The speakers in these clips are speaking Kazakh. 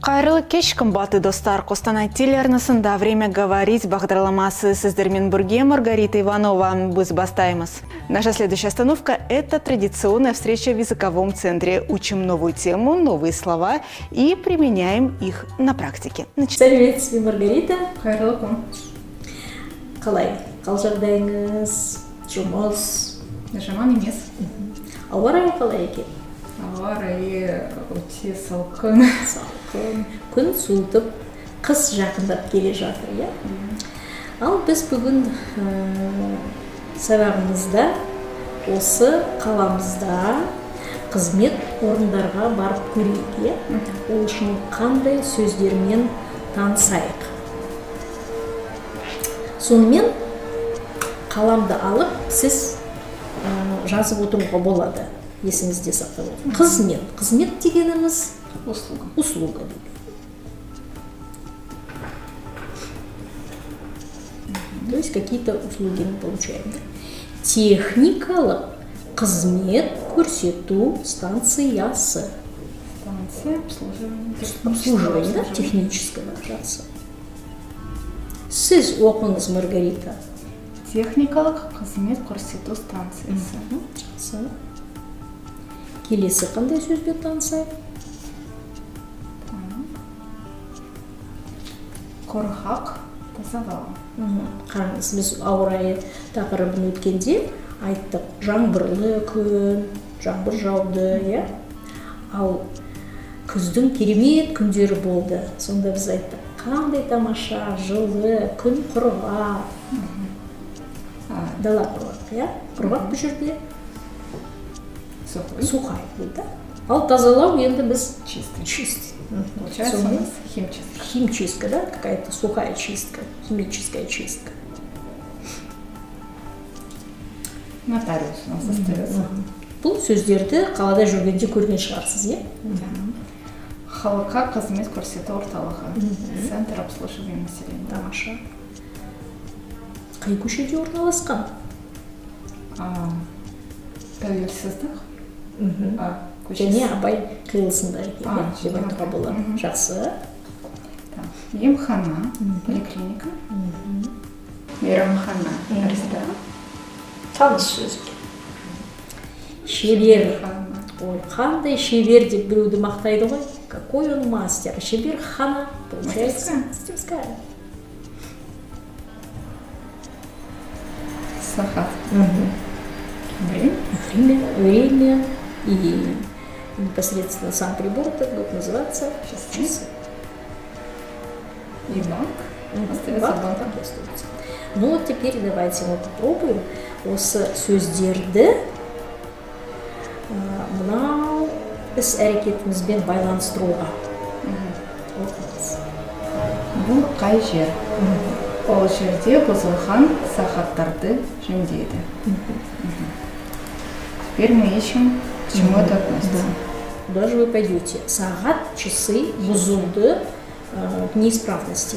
Кайрылы кеш қымбаты достар. Қостанай телеарнасында «Время говорить» бағдарламасы сіздермен бірге Маргарита Иванова. Біз бастаймыз. Наша следующая остановка – это традиционная встреча в языковом центре. Учим новую тему, новые слова и применяем их на практике. Сәлеметсіз бе, Маргарита? Қайырлы күн. Қалай? Қал жағдайыңыз, жұмыс? Жаман емес. Ауа райы қалай екен? Ауа райы өте салқын. Салқын. Күн суытып, қыс жақындап келе жатыр, иә? Ал біз бүгін сабағымызда осы қаламызда қызмет орындарға барып көрейік, иә? Ол үшін қандай сөздермен танысайық. Сонымен қаламды алып, сіз жазып отыруға болады. Есіңізде сақтап отыр. Қызмет. Қызмет дегеніміз услуга дейді. То есть какие-то услуги мы получаем. Техникалық қызмет көрсету станциясы. Станция Обслуживание, да? Технического жасы. Сіз оқыңыз, Маргарита. Техникалық қызмет көрсету станциясы. Жақсы. Келесі қандай сөзбен танысайық? Құрғақ тазалау. Қараңыз, біз ауа райы тақырыбын өткенде айттық, жаңбырлы күн, жаңбыр жауды, иә? Ал күздің керемет күндері болды. Сонда біз айттық, қандай тамаша, жылы, күн құрғақ. Дала құрғақ, иә? Құрғақ бұл жерде сухай болды. Ал тазалау енді біз чистый. Получается у нас химчистка. Химчистка, да? Какая-то сухая чистка, химическая чистка. Нотариус у нас остается. Бұл сөздерді қалада жүргенде көрген шығарсыз, иә? Халыққа қызмет көрсету орталығы. Центр обслуживания населения. Тамаша. Қай көшеде орналасқан? Тәуелсіздік. Және Абай қиылысында екен, деп айтуға болады. Жақсы. Емхана, поликлиника, мейрамхана, ресторан. Таныс сөз. Шебер. Ой, қандай шебер деп біреуді мақтайды ғой. Какой он мастер. Шебер хана. Мастерская. Сахат. Время. И непосредственно сам прибор так будет называться часы. И банк. Банк остается. Ну вот теперь давайте мы попробуем осы сөздерді мынау іс-әрекетімізбен байланыстыруға. Бұл қай жер? Ол жерде бұзылған сағаттарды жөндейді. Теперь мы ищем, к чему это относится. Куда же вы пойдете? Сағат, часы, бұзылды к неисправности.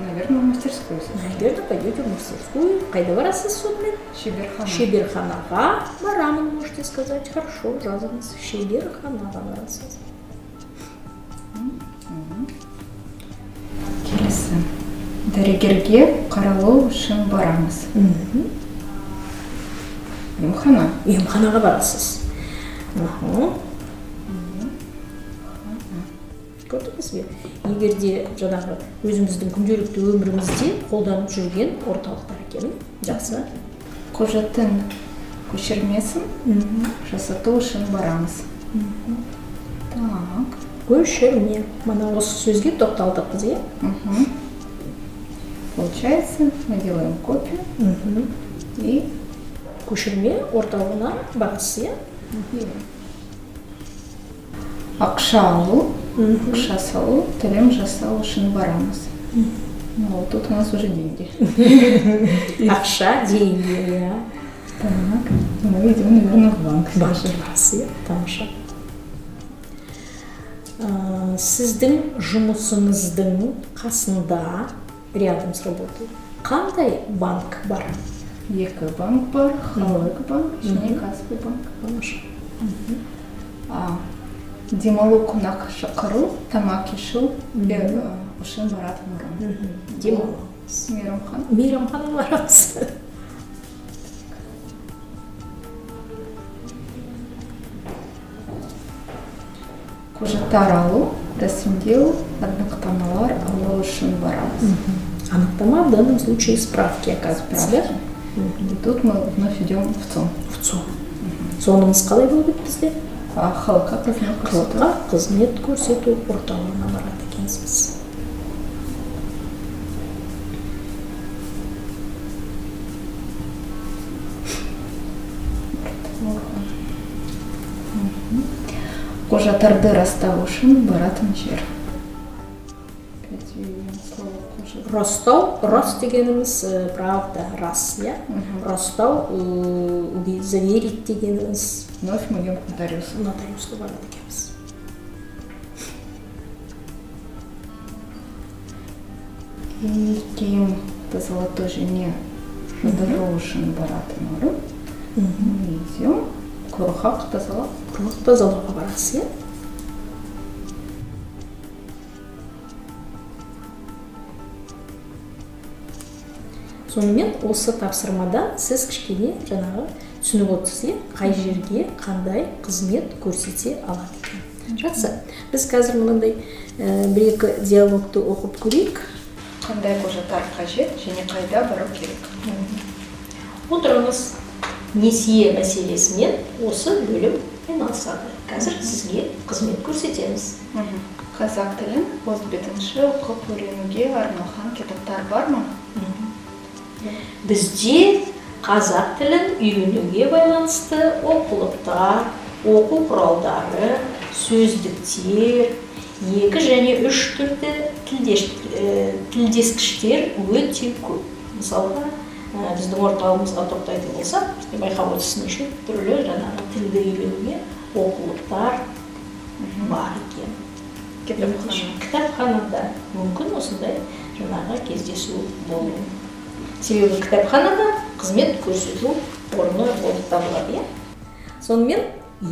Наверное, в мастерскую. Наверное, пойдете в мастерскую. Қайда барасыз сонымен? Шеберхана. Шеберханаға барамын, можете сказать. Хорошо, жазыңыз. Шеберханаға барасыз. Келесі. Дәрігерге қаралу үшін барамыз. Емхана. Емханаға барасыз. Көрдіңіз бе? Егерде жаңағы өзіміздің күнделікті өмірімізде қолданып жүрген орталықтар екен. Жақсы. Құжаттың көшірмесін жасату үшін барамыз. Так. Көшірме. Мына осы сөзге тоқталдық біз, иә? Получается, мы делаем копию и көшірме орталығына барасыз, иә? Ақша алу, ақша салу, төлем жасау үшін барамыз. Вот тут у нас уже деньги. Ақша, деньги, иә. Так, мы идем, наверное, в банк. Барасыз, иә? Тамаша. Сіздің жұмысыңыздың қасында, рядом с работой, қандай банк бар? Екі банк бар, халық банк, және Каспий банк. Тамаша. Демалу кунак шақыру, тамақ ішу, үшін баратын орын. Демалуымыз. Мейрамхан. Мейрамхана барамыз. Құжаттар алу, рәсімдеу, анықтамалар алу үшін барамыз. Анықтама в данном случае справки, оказывается, да? И тут мы вновь идем в ЦОН. В ЦОН. ЦОНымыз қалай болды бізде? Халыққа қызмет көрсету. Халыққа қызмет көрсету орталығына барады екенсіз. Құжаттарды растау үшін баратын жер. Растау, рас дегеніміз правда, рас, я? Растау, заверить дегеніміз Вновь мы идем к нотариусу. нотариусқа барады екенбіз. И кейін золотой жене жадыру үшін баратын орын. Мы идем к Курхақ тазалап. Құрылық тазалауға барасыз, иә? Сонымен осы тапсырмада сіз кішкене жаңағы түсініп отырсыз, иә? Қай жерге қандай қызмет көрсете алады екен. Жақсы. Біз қазір мынандай бір-екі диалогты оқып көрейік. Қандай құжаттар қажет және қайда бару керек? Отырыңыз. Несие мәселесімен осы бөлім айналысады. Қазір сізге қызмет көрсетеміз. Қазақ тілін өз бетінше оқып үйренуге арналған кітаптар бар ма? Бізде қазақ тілін үйренуге байланысты оқулықтар, оқу құралдары, сөздіктер, 2 және 3 тілді тілдескіштер өте көп. Мысалға, біздің орталығымызға тоқтайтын болсақ, бізде байқап отырсыз неше түрлі жаңағы тілді үйренуге оқулықтар бар екен. Кітапханада мүмкін осындай жаңағы кездесу болуы. Себебі кітапханада қызмет көрсету орны болып табылады, иә? Сонымен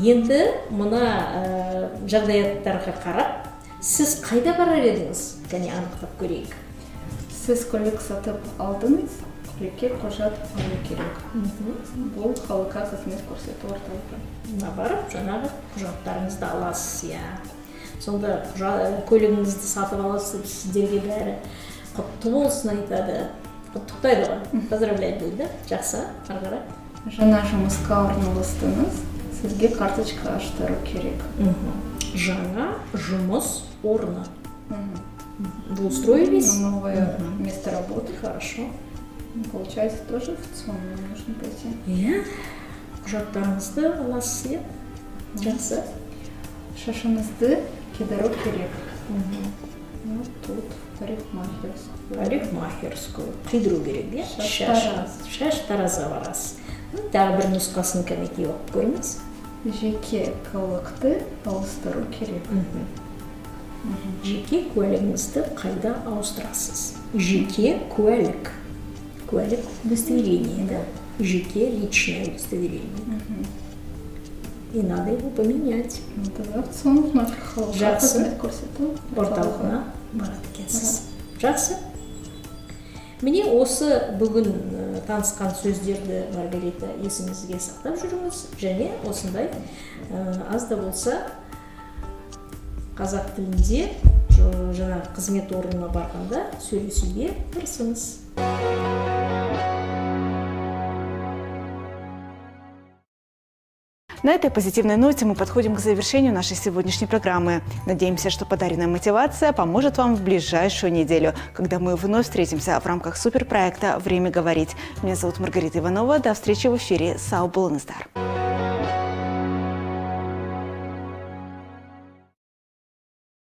енді мына жағдаяттарға қарап, сіз қайда барар едіңіз? Кәне анықтап көрейік. Сіз көлік сатып алдыңыз, көлікке құжат алу керек. Бұл халыққа қызмет көрсету орталығы. Барып, жаңағы құжаттарыңызды аласыз, иә. Сонда көлігіңізді сатып аласыз, сіздерге бәрі құтты болсын айтады. Құттықтайды ғой, поздравляет дейді. Жақсы, ары қарай. Жаңа жұмысқа орналастыңыз, сізге карточка аштыру керек. Жаңа жұмыс орны. Вы устроились? Новое место работы. Хорошо. Получается, тоже в ЦОН нужно пойти. Иә, құжаттарыңызды аласыз, иә. Жақсы. Шашыңызды кедіру керек. Вот тут парикмахерскую. Парикмахерскую қидыру керек, иә? Шаш таразға барасыз. Тағы бір нұсқасын кәнекей оқып көріңіз. Жеке куәлікті ауыстыру керек. Жеке куәлігіңізді қайда ауыстырасыз? Жеке куәлік. Куәлік удостоверение, да? Жеке личное удостоверение. И надо его поменять. Тогда в ЦОН халыққа қызмет көрсету орталығына барады екенсіз. Жақсы. Міне осы бүгін танысқан сөздерді, Маргарита, есіңізге сақтап жүріңіз, және осындай аз да болса қазақ тілінде жаңа қызмет орнына барғанда сөйлесуге тырысыңыз. На этой позитивной ноте мы подходим к завершению нашей сегодняшней программы. Надеемся, что подаренная мотивация поможет вам в ближайшую неделю, когда мы вновь встретимся в рамках суперпроекта «Время говорить». Меня зовут Маргарита Иванова. До встречи в эфире. Сау Буланыздар.